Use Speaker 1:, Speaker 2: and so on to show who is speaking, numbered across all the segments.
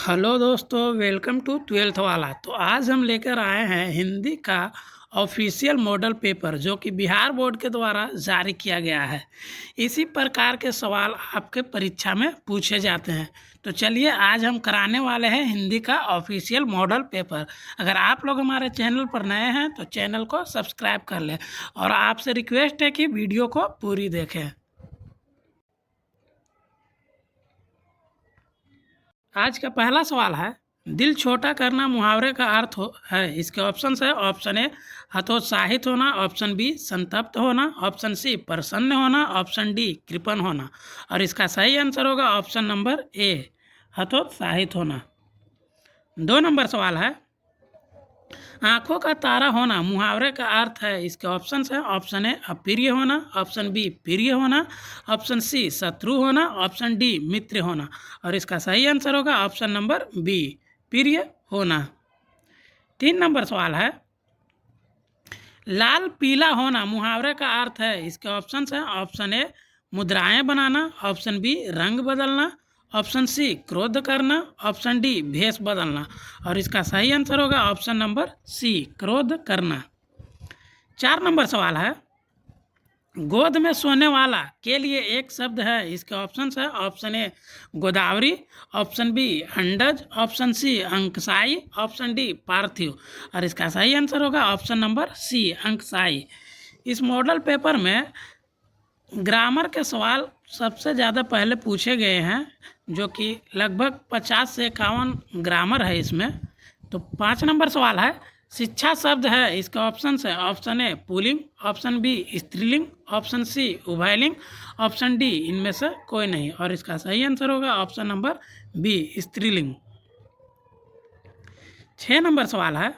Speaker 1: Hello दोस्तों, welcome to twelfth वाला। तो आज हम लेकर आए हैं हिंदी का ऑफिशियल मॉडल पेपर जो कि बिहार बोर्ड के द्वारा जारी किया गया है। इसी प्रकार के सवाल आपके परीक्षा में पूछे जाते हैं। तो चलिए आज हम कराने वाले हैं हिंदी का ऑफिशियल मॉडल पेपर। अगर आप लोग हमारे चैनल पर नए हैं तो चैनल को सब्सक्राइब कर लें और आपसे रिक्वेस्ट है कि वीडियो को पूरी देखें। आज का पहला सवाल है, दिल छोटा करना मुहावरे का अर्थ है। इसके ऑप्शन है, ऑप्शन ए हतोत्साहित होना, ऑप्शन बी संतप्त होना, ऑप्शन सी प्रसन्न होना, ऑप्शन डी कृपण होना। और इसका सही आंसर होगा ऑप्शन नंबर ए हतोत्साहित होना। 2 नंबर सवाल है, आंखों का तारा होना मुहावरे का अर्थ है। इसके ऑप्शन है, ऑप्शन ए अप्रिय होना, ऑप्शन बी प्रिय होना, ऑप्शन सी शत्रु होना, ऑप्शन डी मित्र होना। और इसका सही आंसर होगा ऑप्शन नंबर बी प्रिय होना। 3 नंबर सवाल है, लाल पीला होना मुहावरे का अर्थ है। इसके ऑप्शन है, ऑप्शन ए मुद्राएं बनाना, ऑप्शन बी रंग बदलना, ऑप्शन सी क्रोध करना, ऑप्शन डी भेष बदलना। और इसका सही आंसर होगा ऑप्शन नंबर सी क्रोध करना। 4 नंबर सवाल है, गोद में सोने वाला के लिए एक शब्द है। इसके ऑप्शन है, option A Godavari, option B अंडज, ऑप्शन सी अंकसाई, ऑप्शन डी पार्थिव। और इसका सही आंसर होगा ऑप्शन नंबर सी अंकसाई। इस मॉडल पेपर में ग्रामर के सवाल सबसे ज़्यादा पहले पूछे गए हैं, जो कि लगभग 50 से 51 ग्रामर है इसमें। तो 5 नंबर सवाल है, शिक्षा शब्द है। इसका ऑप्शन है, ऑप्शन ए पुल्लिंग, ऑप्शन बी स्त्रीलिंग, ऑप्शन सी उभयलिंग, ऑप्शन डी इनमें से कोई नहीं। और इसका सही आंसर होगा ऑप्शन नंबर बी स्त्रीलिंग। 6 नंबर सवाल है,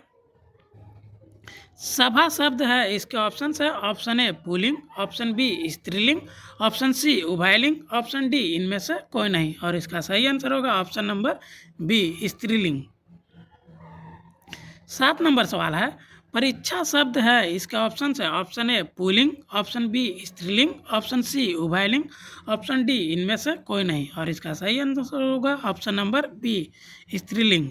Speaker 1: सभा शब्द है। इसके ऑप्शन है, ऑप्शन ए पुल्लिंग, ऑप्शन बी स्त्रीलिंग, ऑप्शन सी उभयलिंग, ऑप्शन डी इनमें से कोई नहीं। और इसका सही आंसर होगा ऑप्शन नंबर बी स्त्रीलिंग। 7 नंबर सवाल है, परीक्षा शब्द है। इसके ऑप्शन है, ऑप्शन ए पुल्लिंग, ऑप्शन बी स्त्रीलिंग, ऑप्शन सी उभयलिंग, ऑप्शन डी इनमें से कोई नहीं। और इसका सही आंसर होगा ऑप्शन नंबर बी स्त्रीलिंग।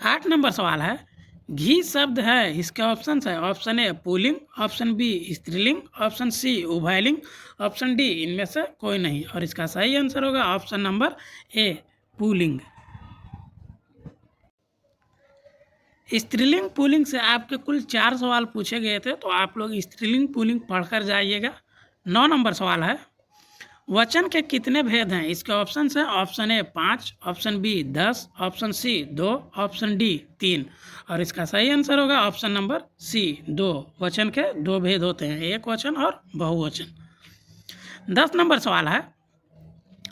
Speaker 1: 8 नंबर सवाल है, घी शब्द है। इसके ऑप्शन है, ऑप्शन ए पुल्लिंग, ऑप्शन बी स्त्रीलिंग, ऑप्शन सी उभयलिंग, ऑप्शन डी इनमें से कोई नहीं। और इसका सही आंसर होगा ऑप्शन नंबर ए पुल्लिंग। स्त्रीलिंग पुल्लिंग से आपके कुल 4 सवाल पूछे गए थे, तो आप लोग स्त्रीलिंग पुल्लिंग पढ़कर जाइएगा। 9 नंबर सवाल है, वचन के कितने भेद हैं। इसके ऑप्शन है, option A 5, option B 10, option C 2, option D 3। और इसका सही आंसर होगा ऑप्शन नंबर सी 2। वचन के 2 भेद होते हैं, एक वचन और बहुवचन। 10 नंबर सवाल है,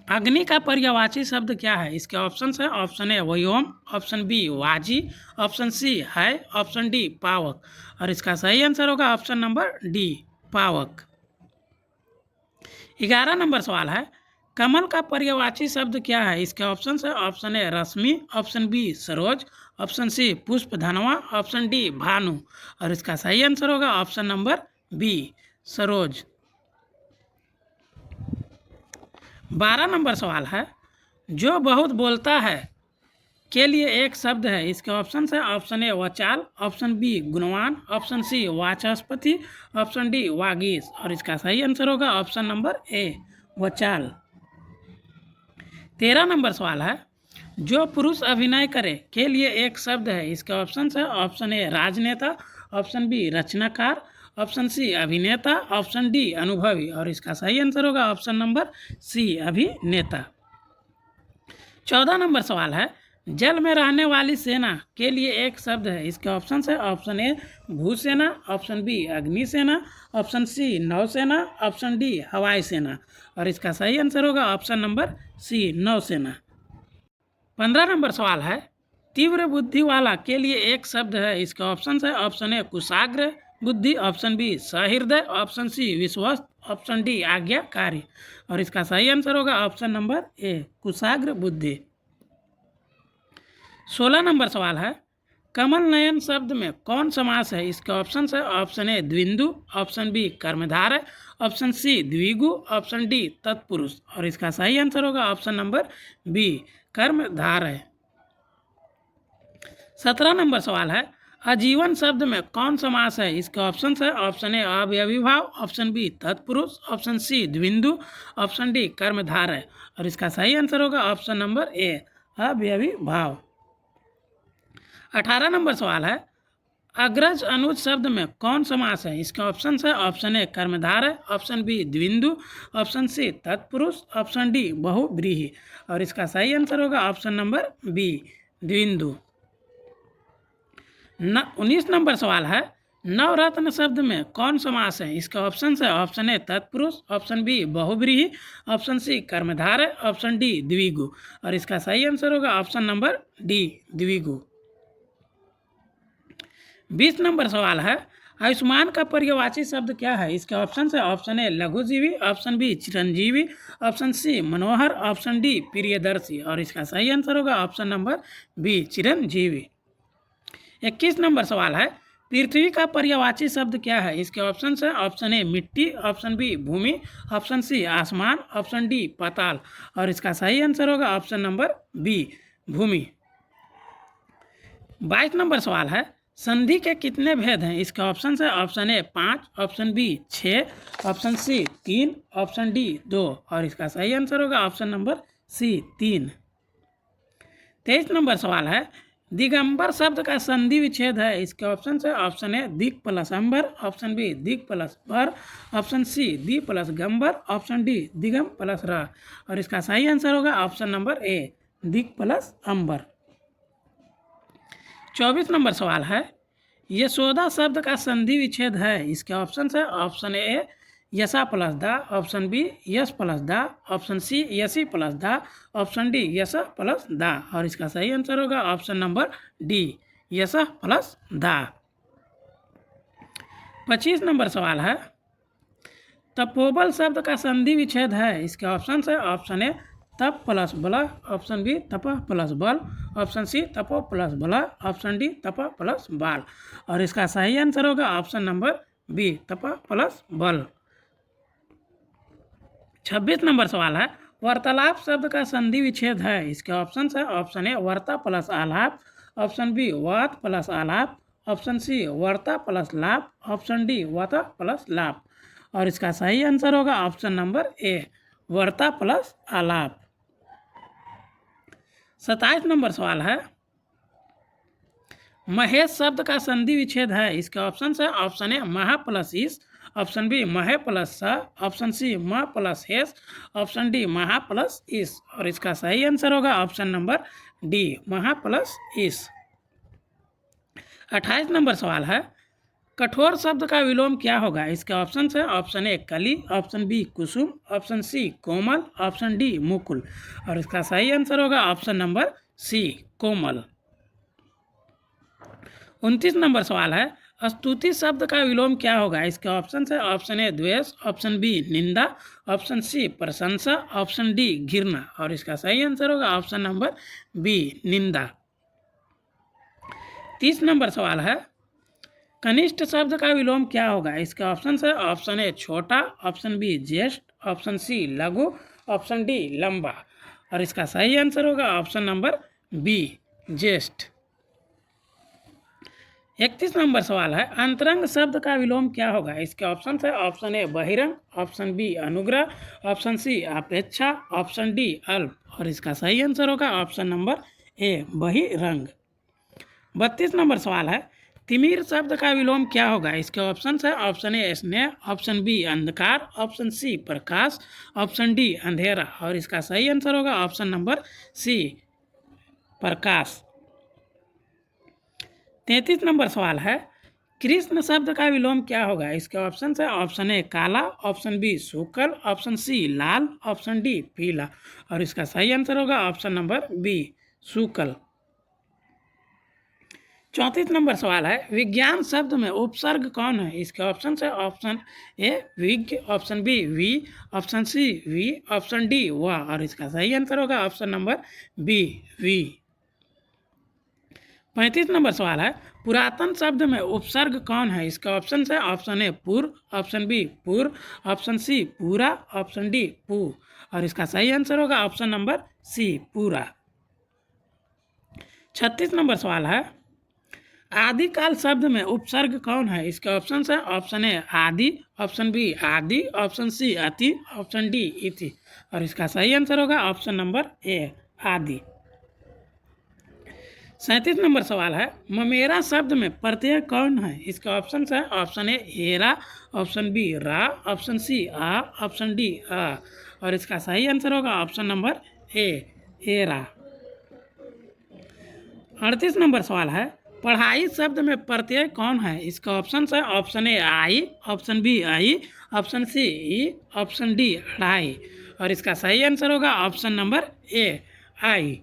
Speaker 1: अग्नि का पर्यायवाची शब्द क्या है। इसके ऑप्शन है, ऑप्शन ए व्योम, ऑप्शन बी वाजी, ऑप्शन सी है, ऑप्शन डी पावक। और इसका सही आंसर होगा ऑप्शन नंबर डी पावक। 11 नंबर सवाल है, कमल का पर्यायवाची शब्द क्या है। इसके ऑप्शन है, ऑप्शन ए रश्मि, ऑप्शन बी सरोज, ऑप्शन सी पुष्प धनवा, ऑप्शन डी भानु। और इसका सही आंसर होगा ऑप्शन नंबर बी सरोज। 12 नंबर सवाल है, जो बहुत बोलता है के लिए एक शब्द है। इसके ऑप्शन है, ऑप्शन ए वचाल, ऑप्शन बी गुणवान, ऑप्शन सी वाचस्पति, ऑप्शन डी वागीश। और इसका सही आंसर होगा ऑप्शन नंबर ए वचाल। 13 नंबर सवाल है, जो पुरुष अभिनय करे के लिए एक शब्द है। इसके ऑप्शन है, ऑप्शन ए राजनेता, ऑप्शन बी रचनाकार, ऑप्शन सी अभिनेता, ऑप्शन डी अनुभवी। और इसका सही आंसर होगा ऑप्शन नंबर सी अभिनेता। 14 नंबर सवाल है, जल में रहने वाली सेना के लिए एक शब्द है। इसके ऑप्शन है, ऑप्शन ए भूसेना, ऑप्शन बी अग्निसेना, ऑप्शन सी नौसेना, ऑप्शन डी हवाई सेना। और इसका सही आंसर होगा ऑप्शन नंबर सी नौसेना। 15 नंबर सवाल है, तीव्र बुद्धि वाला के लिए एक शब्द है। इसका ऑप्शन है, ऑप्शन ए कुशाग्र बुद्धि, ऑप्शन बी सहृदय, ऑप्शन सी विश्वस्त, ऑप्शन डी आज्ञाकारी। और इसका सही आंसर होगा ऑप्शन नंबर ए कुशाग्र बुद्धि। 16 नंबर सवाल है, कमल नयन शब्द में कौन समास है? इसके ऑप्शन है ऑप्शन ए द्विंदु, ऑप्शन बी कर्मधारय, ऑप्शन सी द्विगु, ऑप्शन डी तत्पुरुष। और इसका सही आंसर होगा ऑप्शन नंबर बी कर्मधारय। 17 नंबर सवाल है आजीवन शब्द में कौन समास है? इसके ऑप्शन है ऑप्शन ए अवयवी भाव, ऑप्शन बी तत्पुरुष, ऑप्शन सी द्विंदु, ऑप्शन डी कर्मधारय। और इसका सही आंसर होगा ऑप्शन नंबर ए अवयवी भाव। 18 नंबर सवाल है अग्रज अनुज शब्द में कौन समास है? इसके ऑप्शन है ऑप्शन ए कर्मधारय, ऑप्शन बी द्विंदु, ऑप्शन सी तत्पुरुष, ऑप्शन डी बहुव्रीहि। और इसका सही आंसर होगा ऑप्शन नंबर बी द्विंदु। 19 नंबर सवाल है नवरत्न शब्द में कौन समास है? इसका ऑप्शन है ऑप्शन ए तत्पुरुष, ऑप्शन बी बहुव्रीहि, ऑप्शन सी कर्मधारय, ऑप्शन डी द्विगु। और इसका सही आंसर होगा ऑप्शन नंबर डी द्विगु। 20 नंबर सवाल है आयुष्मान का पर्यायवाची शब्द क्या है? इसके ऑप्शन है ऑप्शन ए लघुजीवी, ऑप्शन बी चिरंजीवी, ऑप्शन सी मनोहर, ऑप्शन डी प्रियदर्शी। और इसका सही आंसर होगा ऑप्शन नंबर बी चिरंजीवी। 21 नंबर सवाल है पृथ्वी का पर्यायवाची शब्द क्या है? इसके ऑप्शन है ऑप्शन ए मिट्टी, ऑप्शन बी भूमि, ऑप्शन सी आसमान, ऑप्शन डी पाताल। और इसका सही आंसर होगा ऑप्शन नंबर बी भूमि। 22 नंबर सवाल है संधि के कितने भेद हैं? इसके ऑप्शन है option A 5, option B 6, option C 3, option D 2। और इसका सही आंसर होगा ऑप्शन नंबर सी 3। 23 नंबर सवाल है दिगंबर शब्द का संधि विच्छेद है? इसके ऑप्शन है ऑप्शन ए दिक प्लस अंबर, ऑप्शन बी दिक प्लस बर, ऑप्शन सी दी plus Gambar, option D दिगम plus र। और इसका सही आंसर होगा ऑप्शन नंबर ए दिक प्लस अंबर। 24 नंबर सवाल है यशोदा शब्द का संधि विच्छेद है? इसके ऑप्शन है ऑप्शन ए यशा प्लस दा, ऑप्शन बी यश प्लस दा, ऑप्शन सी यशी प्लस दा, ऑप्शन डी यश प्लस दा। और इसका सही आंसर होगा ऑप्शन नंबर डी यश प्लस दा। 25 नंबर सवाल है तपोबल शब्द का संधि विच्छेद है? इसके ऑप्शन है ऑप्शन ए तप प्लस बल, ऑप्शन बी तप प्लस बल, ऑप्शन सी तप प्लस बल, ऑप्शन डी तप प्लस बाल। और इसका सही आंसर होगा ऑप्शन नंबर बी तप प्लस बल। 26 नंबर सवाल है वार्तालाप शब्द का संधि विच्छेद है? इसके ऑप्शन है ऑप्शन ए वार्ता प्लस आलाप, ऑप्शन बी वात प्लस आलाप, ऑप्शन सी वार्ता प्लस लाप, ऑप्शन डी वाता प्लस लाप। और इसका सही आंसर होगा ऑप्शन नंबर ए वार्ता प्लस आलाप। 27 नंबर सवाल है महेश शब्द का संधि विच्छेद है? इसके ऑप्शन है ऑप्शन ए महा प्लस ईस, ऑप्शन बी महे प्लस स, ऑप्शन सी म प्लस हेस, ऑप्शन डी महा प्लस इस। और इसका सही आंसर होगा ऑप्शन नंबर डी महा प्लस इस। 28 नंबर सवाल है कठोर शब्द का विलोम क्या होगा? इसके ऑप्शन है ऑप्शन ए कली, ऑप्शन बी कुसुम, ऑप्शन सी कोमल, ऑप्शन डी मुकुल। और इसका सही आंसर होगा ऑप्शन नंबर सी कोमल। 29 नंबर सवाल है स्तुति शब्द का विलोम क्या होगा? इसके ऑप्शन है ऑप्शन ए द्वेष, ऑप्शन बी निंदा, ऑप्शन सी प्रशंसा, ऑप्शन डी घृणा। और इसका सही आंसर होगा ऑप्शन नंबर बी निंदा। 30 नंबर सवाल है कनिष्ठ शब्द का विलोम क्या होगा? इसके ऑप्शन है ऑप्शन ए छोटा, ऑप्शन बी ज्येष्ठ, ऑप्शन सी लघु, ऑप्शन डी लंबा। और इसका सही आंसर होगा ऑप्शन नंबर बी ज्येष्ठ। 31 नंबर सवाल है अंतरंग शब्द का विलोम क्या होगा? इसके ऑप्शन है ऑप्शन ए बहिरंग, ऑप्शन बी अनुग्रह, ऑप्शन सी अपेक्षा, ऑप्शन डी अल्प। और इसका सही आंसर होगा ऑप्शन नंबर ए बहिरंग। 32 नंबर सवाल है तिमिर शब्द का विलोम क्या होगा? इसके ऑप्शन है ऑप्शन ए स्नेह, ऑप्शन बी अंधकार, ऑप्शन सी प्रकाश, ऑप्शन डी अंधेरा। और इसका सही आंसर होगा ऑप्शन नंबर सी प्रकाश। 33 नंबर सवाल है कृष्ण शब्द का विलोम क्या होगा? इसके ऑप्शन है ऑप्शन ए काला, ऑप्शन बी शुक्ल, ऑप्शन सी लाल, ऑप्शन डी पीला। और इसका सही आंसर होगा ऑप्शन नंबर बी शुक्ल। 34 नंबर सवाल है विज्ञान शब्द में उपसर्ग कौन है? इसके ऑप्शन है ऑप्शन ए विज्ञ, ऑप्शन बी वी, ऑप्शन सी वी, ऑप्शन डी व। और इसका सही आंसर होगा ऑप्शन नंबर बी वी। 35 नंबर सवाल है, पुरातन शब्द में उपसर्ग कौन है? इसका ऑप्शन है, ऑप्शन ए पूर्व, ऑप्शन बी पूर्व, ऑप्शन सी पूरा, ऑप्शन डी पू। और इसका सही आंसर होगा ऑप्शन नंबर सी पूरा। 36 नंबर सवाल है, आदिकाल शब्द में उपसर्ग कौन है? इसके ऑप्शन है, ऑप्शन ए आदि, ऑप्शन बी आदि, ऑप्शन सी अति, ऑप्शन डी इति। और इसका सही आंसर होगा ऑप्शन नंबर ए आदि। 37 नंबर सवाल है, ममेरा शब्द में प्रत्यय कौन है? इसका ऑप्शन है, ऑप्शन ए हेरा, ऑप्शन बी रा, ऑप्शन सी आ, ऑप्शन डी आ। और इसका सही आंसर होगा ऑप्शन नंबर ए एरा। 38 नंबर सवाल है, पढ़ाई शब्द में प्रत्यय कौन है? इसका ऑप्शन है, ऑप्शन ए आई, ऑप्शन बी आई, ऑप्शन सी ई, ऑप्शन डी अढ़ाई। और इसका सही आंसर होगा ऑप्शन नंबर ए आई।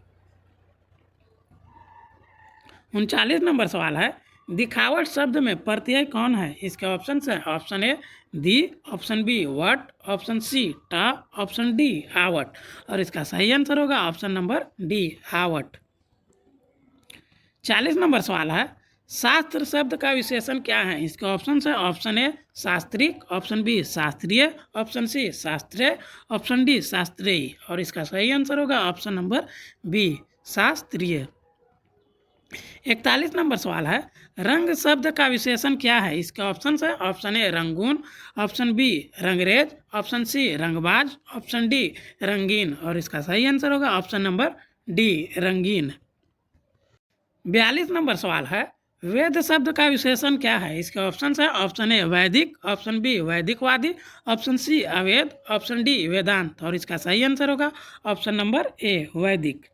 Speaker 1: 39 नंबर सवाल है, दिखावट शब्द में प्रत्यय कौन है? इसके ऑप्शन है, ऑप्शन ए दी, ऑप्शन बी वट, ऑप्शन सी टा, ऑप्शन डी आवट। और इसका सही आंसर होगा ऑप्शन नंबर डी आवट। 40 नंबर सवाल है, शास्त्र शब्द का विशेषण क्या है? इसके ऑप्शन है, ऑप्शन ए शास्त्रिक, ऑप्शन बी शास्त्रीय, ऑप्शन सी शास्त्रीय, ऑप्शन डी शास्त्रीय। और इसका सही आंसर होगा ऑप्शन नंबर बी शास्त्रीय। 41 नंबर सवाल है, रंग शब्द का विशेषण क्या है? इसका ऑप्शन है, option A Rangoon, option B रंगरेज, ऑप्शन सी रंगबाज, ऑप्शन डी रंगीन। और इसका सही आंसर होगा ऑप्शन नंबर डी रंगीन। 42 नंबर सवाल है, वेद शब्द का विशेषण क्या है? इसके ऑप्शन है, ऑप्शन ए वैदिक, ऑप्शन बी वैदिकवादी, ऑप्शन सी अवेद, ऑप्शन डी वेदांत। और इसका सही आंसर होगा ऑप्शन नंबर ए वैदिक।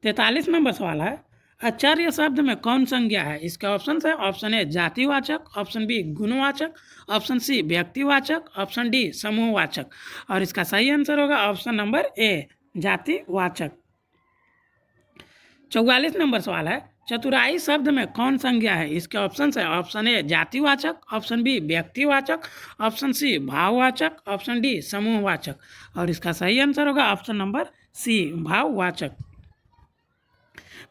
Speaker 1: 43 नंबर सवाल है, आचार्य शब्द में कौन संज्ञा है? इसका ऑप्शन है, ऑप्शन ए जातिवाचक, ऑप्शन बी गुणवाचक, ऑप्शन सी व्यक्तिवाचक, ऑप्शन डी समूहवाचक। और इसका सही आंसर होगा ऑप्शन नंबर ए जातिवाचक। 44 नंबर सवाल है, चतुराई शब्द में कौन संज्ञा है? इसके ऑप्शन है, ऑप्शन ए जातिवाचक, ऑप्शन बी व्यक्तिवाचक, ऑप्शन सी भाववाचक, ऑप्शन डी समूहवाचक। और इसका सही आंसर होगा ऑप्शन नंबर सी भाववाचक।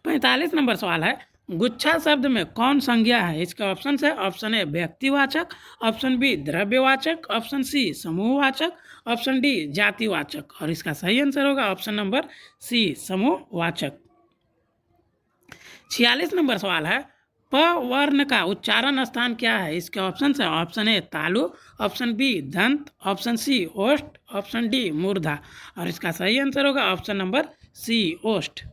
Speaker 1: 45 नंबर सवाल है, गुच्छा शब्द में कौन संज्ञा है? इसका ऑप्शन है, ऑप्शन ए व्यक्तिवाचक, ऑप्शन बी द्रव्यवाचक, ऑप्शन सी समूहवाचक, ऑप्शन डी जातिवाचक। और इसका सही आंसर होगा ऑप्शन नंबर सी समूहवाचक। 46 नंबर सवाल है, प वर्ण का उच्चारण स्थान क्या है? इसके ऑप्शन है, ऑप्शन ए तालु, ऑप्शन बी दंत, ऑप्शन सी ओष्ठ, ऑप्शन डी मूर्धा। और इसका सही आंसर होगा ऑप्शन नंबर सी ओष्ठ।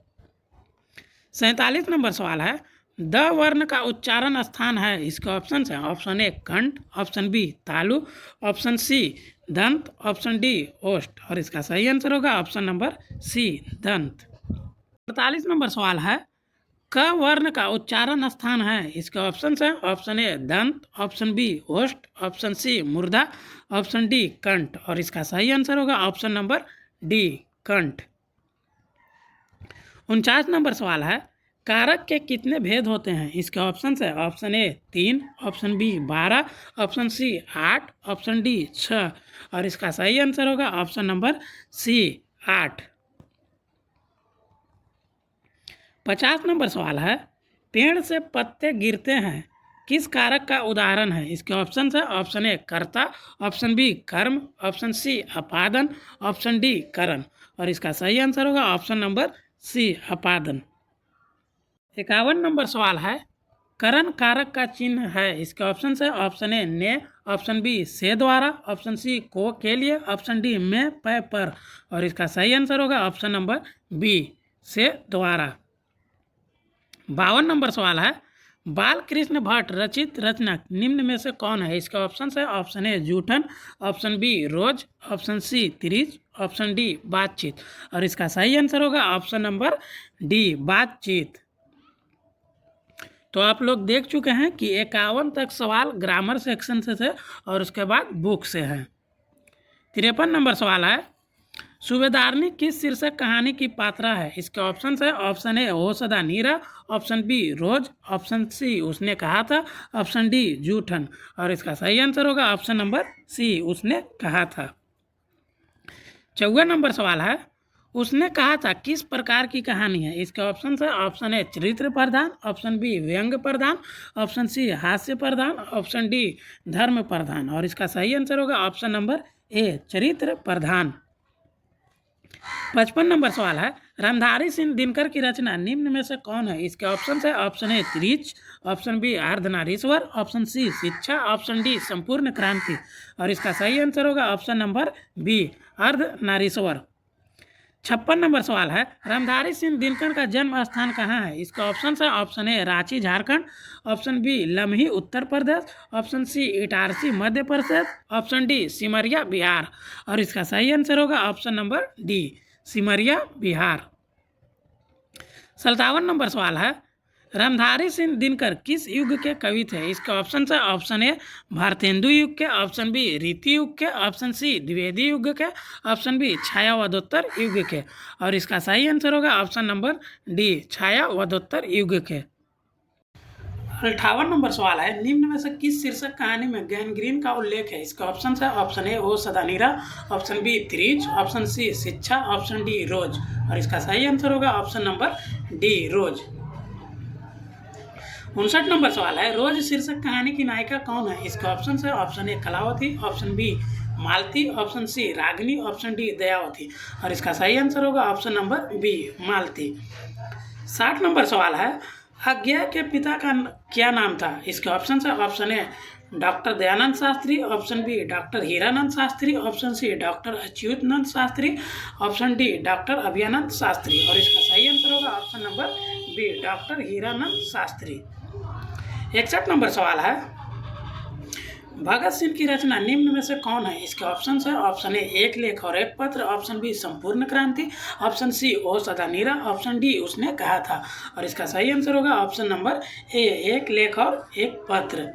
Speaker 1: 47 नंबर सवाल है, द वर्ण का उच्चारण स्थान है? इसके ऑप्शन है, ऑप्शन ए कंठ, ऑप्शन बी तालु, ऑप्शन सी दंत, ऑप्शन डी ओष्ठ। और इसका सही आंसर होगा ऑप्शन नंबर सी दंत। 48 नंबर सवाल है, क वर्ण का उच्चारण स्थान है? इसके ऑप्शन है, ऑप्शन ए दंत, ऑप्शन बी ओष्ठ, ऑप्शन सी मूर्धा, ऑप्शन डी कंठ। और इसका सही आंसर होगा ऑप्शन नंबर डी कंठ। 49 नंबर सवाल है, कारक के कितने भेद होते हैं? इसके ऑप्शन है, option A 3, option B 12, option C 8, option D 6। और इसका सही आंसर होगा ऑप्शन नंबर सी 8। 50 नंबर सवाल है, पेड़ से पत्ते गिरते हैं किस कारक का उदाहरण है? इसके ऑप्शन है, ऑप्शन ए कर्ता, ऑप्शन बी कर्म, ऑप्शन सी अपादन, ऑप्शन डी करण। और इसका सही आंसर होगा ऑप्शन नंबर सी अपादन। 51 नंबर सवाल है, करण कारक का चिन्ह है? इसके ऑप्शन है, ऑप्शन ए ने, ऑप्शन बी से द्वारा, ऑप्शन सी को के लिए, ऑप्शन डी में पै पर। और इसका सही आंसर होगा ऑप्शन नंबर बी से द्वारा। 52 नंबर सवाल है, बालकृष्ण भट्ट रचित रचना निम्न में से कौन है? इसका ऑप्शन है, ऑप्शन ए जूठन, ऑप्शन बी रोज, ऑप्शन सी त्रिज, ऑप्शन डी बातचीत। और इसका सही आंसर होगा ऑप्शन नंबर डी बातचीत। तो आप लोग देख चुके हैं कि 51 तक सवाल ग्रामर सेक्शन से थे और उसके बाद बुक से हैं। 53 नंबर सवाल है, सूबेदारनी किस शीर्षक कहानी की पात्रा है? इसके ऑप्शन है, ऑप्शन ए हो सदा नीरा, ऑप्शन बी रोज, ऑप्शन सी उसने कहा था, ऑप्शन डी जूठन। और इसका सही आंसर होगा ऑप्शन नंबर सी उसने कहा था। 54 नंबर सवाल है, उसने कहा था किस प्रकार की कहानी है? इसके ऑप्शन है, ऑप्शन ए चरित्र प्रधान, ऑप्शन बी व्यंग प्रधान, ऑप्शन सी हास्य प्रधान, ऑप्शन डी धर्म प्रधान। और इसका सही आंसर होगा ऑप्शन नंबर ए चरित्र प्रधान। 55 नंबर सवाल है, रामधारी सिंह दिनकर की रचना निम्न में से कौन है? इसके ऑप्शन है, ऑप्शन ए त्रिच, option B Ardhanarishwar, option C शिक्षा, ऑप्शन डी संपूर्ण क्रांति। और इसका सही आंसर होगा option number B Ardhanarishwar. 56 number सवाल है, रामधारी सिंह दिनकर का जन्म स्थान कहाँ है? इसका ऑप्शन है, option A Ranchi Jharkhand, option B Lamhi Uttar Pradesh, option C Itarsi Madhya Pradesh, option D Simaria Bihar. और इसका सही आंसर होगा option number D Simaria Bihar. 57 number सवाल है, रामधारी सिंह दिनकर किस युग के कवि थे? इसके ऑप्शन है, ऑप्शन ए भारतेंदु युग के, ऑप्शन बी रीति युग के, ऑप्शन सी द्विवेदी युग के, ऑप्शन बी छायावदोत्तर युग के। और इसका सही आंसर होगा ऑप्शन नंबर डी छायावदोत्तर युग के। 58 नंबर सवाल है, निम्न में से किस शीर्षक कहानी में गैंग्रीन का उल्लेख है? इसका ऑप्शन है, ऑप्शन ए ओ सदा नीरा, ऑप्शन बी त्रिज, ऑप्शन सी शिक्षा, ऑप्शन डी रोज। और इसका सही आंसर होगा ऑप्शन नंबर डी रोज। 59 नंबर सवाल है, रोज शीर्षक कहानी की नायिका कौन है? इसका ऑप्शन है, option A Kalavati, option B Malti, option C Ragini, option D Dayavati. और इसका सही आंसर होगा option number B Malti. 60 number सवाल है, अज्ञा के पिता का क्या नाम था? इसके ऑप्शन है, option A doctor Dayanand Shastri, option B doctor Hiranand Shastri, option C doctor Achyutanand Shastri, option D doctor Abhiyanand Shastri. और इसका सही आंसर होगा option number B doctor Hiranand Shastri. 61 number सवाल है, भगत सिंह की रचना निम्न में से कौन है? इसके ऑप्शन है, ऑप्शन ए एक लेख और एक पत्र, ऑप्शन बी संपूर्ण क्रांति, ऑप्शन सी ओ सदा नीरा, ऑप्शन डी उसने कहा था। और इसका सही आंसर होगा ऑप्शन नंबर ए एक लेख और एक पत्र।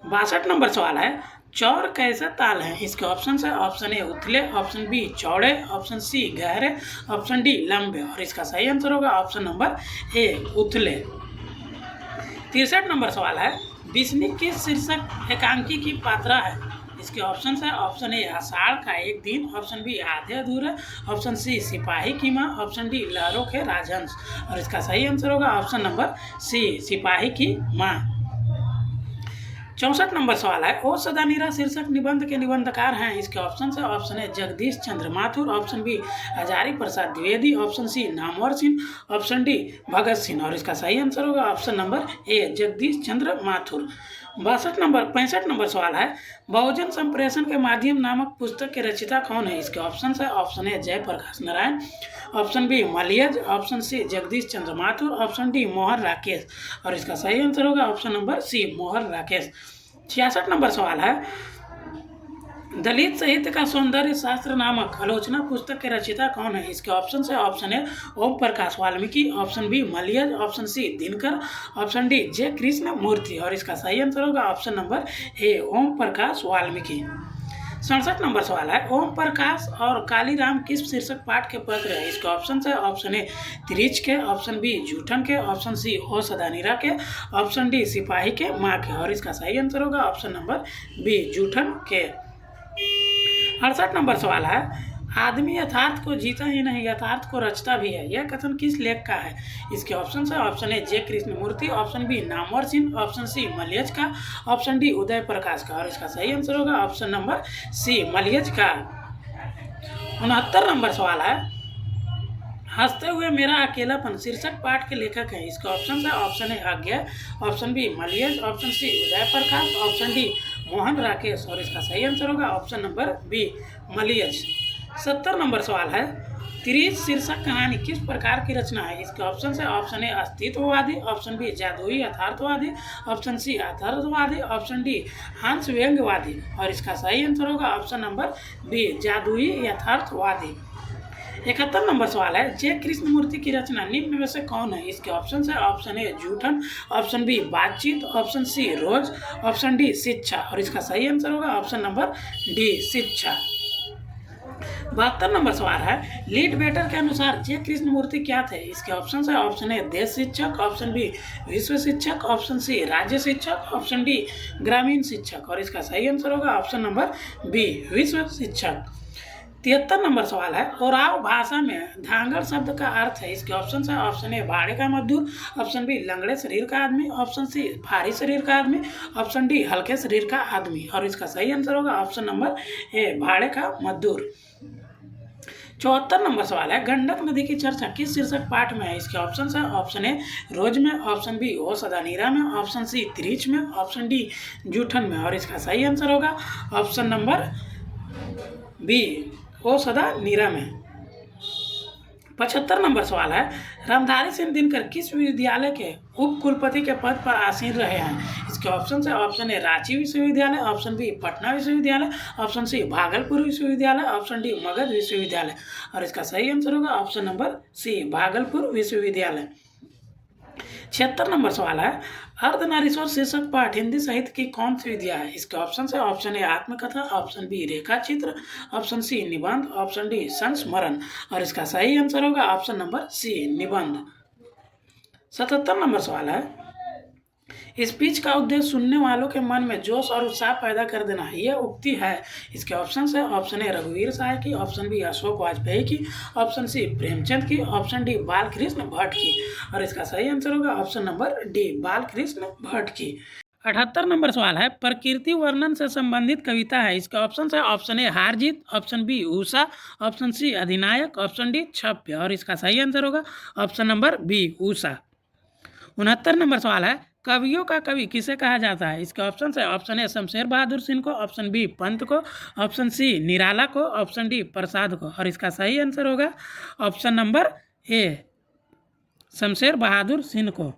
Speaker 1: 62 नंबर सवाल है, चौर कैसे ताल है? इसके ऑप्शन है, ऑप्शन ए उथले, ऑप्शन बी चौड़े, ऑप्शन सी गहरे, ऑप्शन डी लंबे। और इसका सही आंसर होगा ऑप्शन नंबर ए उथले। 63 नंबर सवाल है, बिस्नी किस शीर्षक एकांकी की पात्रा है? इसके ऑप्शन है, ऑप्शन ए आषाढ़ का एक दिन, ऑप्शन बी आधे अधूरे, ऑप्शन सी सिपाही की माँ, ऑप्शन डी लहरों के राजहंस। और इसका सही आंसर होगा ऑप्शन नंबर सी सिपाही की माँ। 64 नंबर सवाल है, ओ सदा नीरा शीर्षक निबंध के निबंधकार हैं? इसके ऑप्शन है, option A Jagdish Chandra Mathur, option B Hazari Prasad Dwivedi, option C Namvar Singh, option D Bhagat Singh. और इसका सही आंसर होगा option number A Jagdish Chandra Mathur. 65 number सवाल है, बहुजन संप्रेषण के माध्यम नामक पुस्तक के रचयिता कौन है? इसके ऑप्शन है, option A Jayaprakash Narayan, option B Malayaj, option C Jagdish Chandra Mathur, option D Mohan Rakesh. और इसका सही आंसर होगा option number C Mohan Rakesh. 66 number सवाल है, दलित साहित्य का सौंदर्य शास्त्र नामक आलोचना पुस्तक के रचयिता कौन है? इसके ऑप्शन है, option A Om Prakash Valmiki, option B Malayaj, option C Dinkar, option D J Krishna Murthy. और इसका सही आंसर होगा option number A Om Prakash Valmiki. 67 number सवाल है, ओम प्रकाश और कालीराम किस शीर्षक पाठ के पत्र है? इसके ऑप्शन है, ऑप्शन ए त्रिच के, ऑप्शन बी जूठन के, ऑप्शन सी ओ सदा नीरा के, ऑप्शन डी सिपाही के माँ के। और इसका सही आंसर होगा ऑप्शन नंबर बी जूठन के। 68 नंबर सवाल है, आदमी यथार्थ को जीता ही नहीं यथार्थ को रचता भी है, यह कथन किस लेख का है? इसके ऑप्शन है, option A J Krishnamurti, option B Namvar Singh, option C Malayaj का, ऑप्शन डी उदय प्रकाश का। और इसका सही आंसर होगा ऑप्शन नंबर सी मलियज का। 69 नंबर सवाल है, हंसते हुए मेरा अकेलापन शीर्षक पाठ के लेखक हैं? इसका ऑप्शन है, ऑप्शन ए आज्ञा, ऑप्शन बी मलियज, ऑप्शन सी उदय प्रकाश, ऑप्शन डी मोहन राकेश। और इसका सही आंसर होगा option number B Malayaj. 70 number सवाल है, त्रिज शीर्षक कहानी किस प्रकार की रचना है? इसके ऑप्शन है, ऑप्शन ए अस्तित्ववादी, ऑप्शन बी जादुई यथार्थवादी, ऑप्शन सी यथार्थवादी, ऑप्शन डी हंस व्यंग्यवादी। और इसका सही आंसर होगा ऑप्शन नंबर बी जादुई यथार्थवादी। 71 नंबर सवाल है, जे कृष्णमूर्ति की रचना निम्न में से कौन है? इसके ऑप्शन है, ऑप्शन ए जूठन, ऑप्शन बी बातचीत, ऑप्शन सी रोज, ऑप्शन डी शिक्षा। और इसका सही आंसर होगा ऑप्शन नंबर डी शिक्षा। 72 नंबर सवाल है, लीड बेटर के अनुसार जे कृष्णमूर्ति क्या थे? इसके ऑप्शन है, ऑप्शन ए देश शिक्षक, ऑप्शन बी विश्व शिक्षक, ऑप्शन सी राज्य शिक्षक, ऑप्शन डी ग्रामीण शिक्षक। और इसका सही आंसर होगा ऑप्शन नंबर बी विश्व शिक्षक। 73 नंबर सवाल है, ओराव भाषा में धांगड़ शब्द का अर्थ है। इसके ऑप्शन है, ऑप्शन ए भाड़े का मजदूर, ऑप्शन बी लंगड़े शरीर का आदमी, ऑप्शन सी भारी शरीर का आदमी, ऑप्शन डी हल्के शरीर का आदमी। और इसका सही आंसर होगा ऑप्शन नंबर ए भाड़े का मजदूर। 74 नंबर सवाल है, गंडक नदी की चर्चा किस शीर्षक पाठ में है। इसके ऑप्शन है, ऑप्शन ए रोज में, ऑप्शन बी ओ सदा नीरा में, ऑप्शन सी त्रिच में, ऑप्शन डी जूठन में। और इसका सही आंसर होगा ऑप्शन नंबर बी ओ सदा नीरा में। 75 नंबर सवाल है, रामधारी सिंह दिनकर किस विश्वविद्यालय के उप कुलपति के पद पर आसीन रहे हैं। इसके ऑप्शन है, ऑप्शन ए रांची विश्वविद्यालय, ऑप्शन बी पटना विश्वविद्यालय, ऑप्शन सी भागलपुर विश्वविद्यालय, ऑप्शन डी मगध विश्वविद्यालय। और इसका सही आंसर होगा ऑप्शन नंबर सी भागलपुर विश्वविद्यालय। 76 नंबर सवाल है, अर्धनारीश्वर शीर्षक पाठ हिंदी साहित्य की कौन सी विधा है। इसके ऑप्शन है, ऑप्शन ए आत्मकथा, ऑप्शन बी रेखा चित्र, ऑप्शन सी निबंध, ऑप्शन डी संस्मरण। और इसका सही आंसर होगा ऑप्शन नंबर सी निबंध। 77 नंबर सवाल है, स्पीच का उद्देश्य सुनने वालों के मन में जोश और उत्साह पैदा कर देना है, यह उक्ति है। इसके ऑप्शन है, ऑप्शन ए रघुवीर साय की, ऑप्शन बी अशोक वाजपेयी की, ऑप्शन सी प्रेमचंद की, ऑप्शन डी बालकृष्ण भट्ट की। और इसका सही आंसर होगा option number D Balkrishna Bhatt की। 78 नंबर सवाल है, प्रकृति वर्णन से संबंधित कविता है। इसके ऑप्शन है, ऑप्शन ए हार जीत, option B Usha, option C अधिनायक, option D छप्य। और इसका सही आंसर होगा option number B Usha. 69 number सवाल है, कवियों का कवि किसे कहा जाता है। इसके ऑप्शन है, ऑप्शन ए शमशेर बहादुर सिंह को, ऑप्शन बी पंत को, ऑप्शन सी निराला को, ऑप्शन डी प्रसाद को। और इसका सही आंसर होगा ऑप्शन नंबर ए शमशेर बहादुर सिंह को।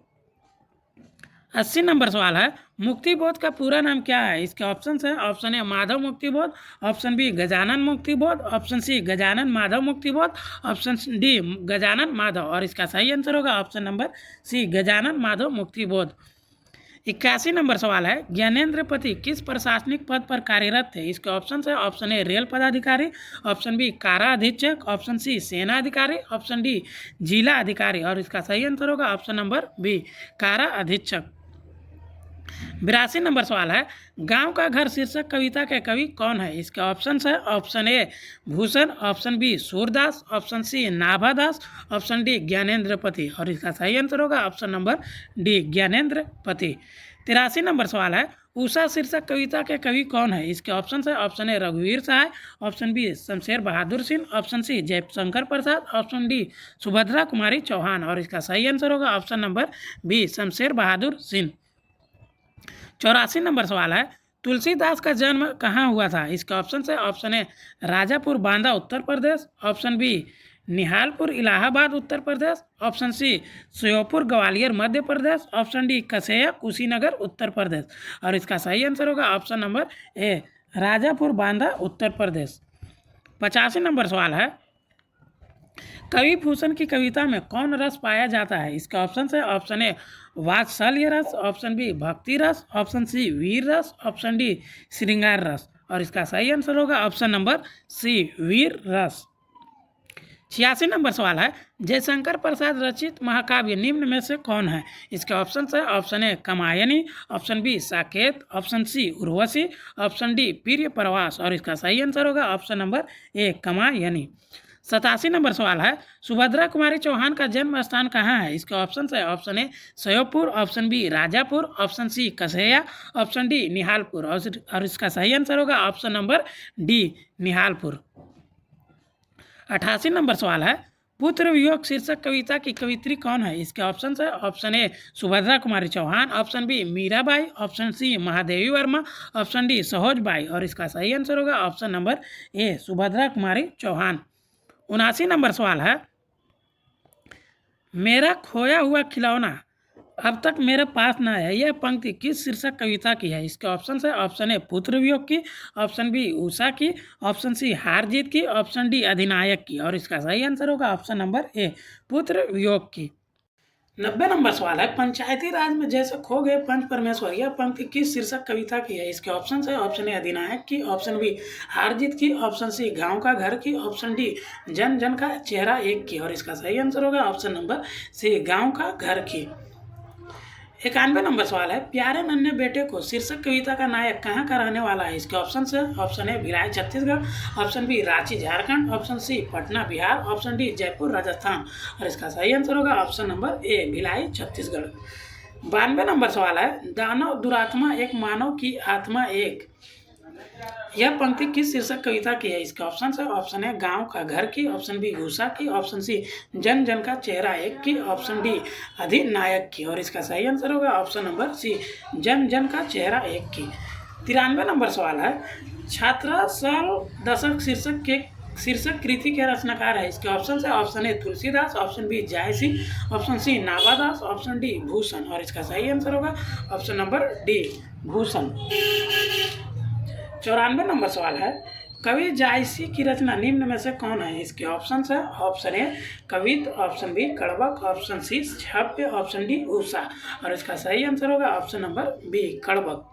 Speaker 1: 80 नंबर सवाल है, मुक्तिबोध का पूरा नाम क्या है। इसके ऑप्शन है, option A Madhav Muktibodh, option B Gajanan Muktibodh, option C Gajanan Madhav Muktibodh, option D Gajanan Madhav. और इसका सही आंसर होगा option number C Gajanan Madhav Muktibodh. 81 number सवाल है, ज्ञानेंद्र पति किस प्रशासनिक पद पर कार्यरत थे। इसके ऑप्शन है, ऑप्शन ए रेल पदाधिकारी, ऑप्शन बी कारा अधीक्षक, ऑप्शन सी सेना अधिकारी, ऑप्शन डी जिला अधिकारी। और इसका सही आंसर होगा ऑप्शन नंबर बी कारा अधीक्षक। 82 नंबर सवाल है, गांव का घर शीर्षक कविता के कवि कौन है। इसके ऑप्शन है, option A Bhushan, option B Surdas, option C Nabhadas, option D Gyanendra Pati. और इसका सही आंसर होगा ऑप्शन नंबर डी ज्ञानेंद्र पति। 83 नंबर सवाल है, उषा शीर्षक कविता के कवि कौन है। इसके ऑप्शन है, ऑप्शन ए रघुवीर सहाय, option B Shamsher Bahadur Singh, option सी जयशंकर प्रसाद, ऑप्शन डी सुभद्रा कुमारी चौहान। और इसका सही आंसर होगा option number B Shamsher Bahadur Singh. 84 number सवाल है, तुलसीदास का जन्म कहाँ हुआ था। इसका ऑप्शन है, option A Rajapur Banda Uttar Pradesh, option B Nihalpur Allahabad Uttar Pradesh, option C Sheopur Gwalior Madhya Pradesh, option D Kasaya Kushinagar Uttar Pradesh. और इसका सही आंसर होगा option number A Rajapur Banda Uttar Pradesh. 85 number सवाल है, कवि भूषण की कविता में कौन रस पाया जाता है। इसका ऑप्शन है, ऑप्शन ए वात्सल्य रस, ऑप्शन बी भक्ति रस, ऑप्शन सी वीर रस, ऑप्शन डी श्रृंगार रस। और इसका सही आंसर होगा ऑप्शन नंबर सी वीर रस। 86 नंबर सवाल है, जयशंकर प्रसाद रचित महाकाव्य निम्न में से कौन है। इसके ऑप्शन है, option A Kamayani, option B Saket, option C Urvashi, option D Priya Pravas. और इसका सही आंसर होगा option number A Kamayani. 87 number सवाल है, सुभद्रा कुमारी चौहान का जन्म स्थान कहाँ है। इसके ऑप्शन है, option A Sheopur, option B Rajapur, option C Kasaya, option D Nihalpur. और इसका सही आंसर होगा option number D Nihalpur. 88 number सवाल है, पुत्र वियोग शीर्षक कविता की कवित्री कौन है। इसके ऑप्शन है, option A Subhadra Kumari Chauhan, option B Mirabai, option C Mahadevi Verma, option D Sahoj Bai. और इसका सही आंसर होगा option number A Subhadra Kumari Chauhan. 79 number सवाल है, मेरा खोया हुआ खिलौना अब तक मेरे पास ना है, यह पंक्ति किस शीर्षक कविता की है। इसके ऑप्शन है, ऑप्शन ए पुत्र वियोग की, ऑप्शन बी उषा की, ऑप्शन सी हार जीत की, ऑप्शन डी अधिनायक की। और इसका सही आंसर होगा ऑप्शन नंबर ए पुत्र वियोग की। 90 नंबर सवाल है, पंचायती राज में जैसे खो गए पंच परमेश्वर, यह पंक्ति किस शीर्षक कविता की है। इसके ऑप्शन है, ऑप्शन ए अधिनायक की, ऑप्शन बी हार जीत की, ऑप्शन सी गांव का घर की, ऑप्शन डी जन जन का चेहरा एक की। और इसका सही आंसर होगा ऑप्शन नंबर सी गांव का घर की। 91 नंबर सवाल है, प्यारे नन्हे बेटे को शीर्षक कविता का नायक कहाँ का रहने वाला है? इसके ऑप्शन है, option A Bhilai Chhattisgarh, option B Ranchi Jharkhand, option C Patna Bihar, option D Jaipur Rajasthan. और इसका सही आंसर होगा option number A Bhilai Chhattisgarh. 92 number सवाल है, दानव दुरात्मा एक मानव की आत्मा एक, यह पंक्ति किस शीर्षक कविता की है? इसका ऑप्शन है, ऑप्शन ए गांव का घर की, ऑप्शन बी गुस्सा की, ऑप्शन सी जन जन का चेहरा एक की, ऑप्शन डी अधिनायक की। और इसका सही आंसर होगा ऑप्शन नंबर सी जन जन का चेहरा एक की। 93 नंबर सवाल है, छात्रा साल दशक शीर्षक कृति के रचनाकार है? इसके ऑप्शन है, option A Tulsidas, option B Jayasi, option C Navadas, option D Bhushan. और इसका सही आंसर होगा option number D Bhushan. 94 number सवाल है, कवि जायसी की रचना निम्न में से कौन है? इसके ऑप्शन है, ऑप्शन ए कवित, option B Kadbak, option C छव्य, ऑप्शन डी उषा। और इसका सही आंसर होगा option number B Kadbak.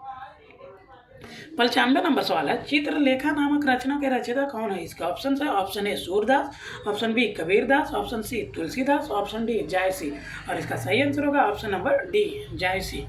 Speaker 1: 95 number सवाल है, चित्रलेखा नामक रचना के रचयिता कौन है? इसका ऑप्शन है, option A Surdas, option B Kabirdas, option C Tulsidas, option D Jayasi. और इसका सही आंसर होगा option number D Jayasi.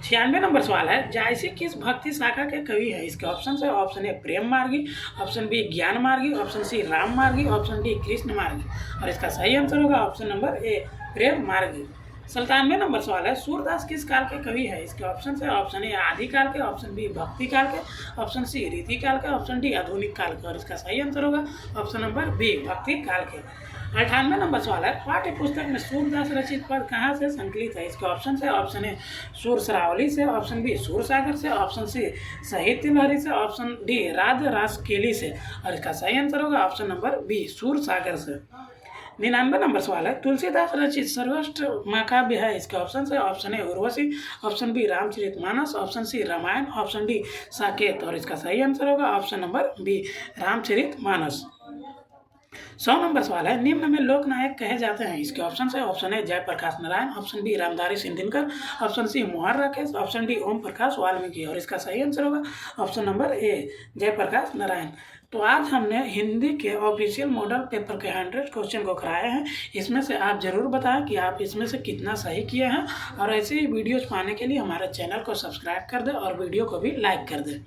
Speaker 1: 96 number सवाल है, जायसी किस भक्ति शाखा के कवि है? इसके ऑप्शन है, ऑप्शन ए प्रेम मार्गी, ऑप्शन बी ज्ञान मार्गी, ऑप्शन सी राम मार्गी, ऑप्शन डी कृष्ण मार्गी। और इसका सही आंसर होगा ऑप्शन नंबर ए प्रेम मार्गी। 97 नंबर सवाल है, सूरदास किस काल के कवि है? इसके ऑप्शन है, ऑप्शन ए आदिकाल के, ऑप्शन बी भक्ति काल के, ऑप्शन सी रीति काल के, ऑप्शन डी आधुनिक काल के। और इसका सही आंसर होगा ऑप्शन नंबर बी भक्ति काल के। 98 नंबर सवाल है, पाठ्य पुस्तक में सूरदास रचित पद कहाँ से संकलित है? इसके ऑप्शन है, ऑप्शन ए सूर सरावली से, ऑप्शन बी सूर सागर से, ऑप्शन सी साहित्य लहरी से, ऑप्शन डी राध रासकेली से। और इसका सही आंसर होगा ऑप्शन नंबर बी सूर सागर से। 99 नंबर सवाल है, तुलसीदास रचित सर्वश्रेष्ठ महाकाव्य है? इसके ऑप्शन है, option A Urvashi, option B Ramcharitmanas, option C Ramayan, option D Saket. और इसका सही आंसर होगा option number B Ramcharitmanas. 100 number सवाल है, निम्न में लोक नायक कहे जाते हैं? इसके ऑप्शन है, option A Jayaprakash Narayan, option B Ramdhari Singh Dinkar, option C Mohan Rakesh, option D Om Prakash Valmiki. और इसका सही आंसर होगा option number A Jayaprakash Narayan. तो आज हमने हिंदी के ऑफिशियल मॉडल पेपर के 100 क्वेश्चन को कराए हैं। इसमें से आप जरूर बताएं कि आप इसमें से कितना सही किए हैं। और ऐसे ही वीडियोज पाने के लिए हमारे चैनल को सब्सक्राइब कर दें और वीडियो को भी लाइक कर दें।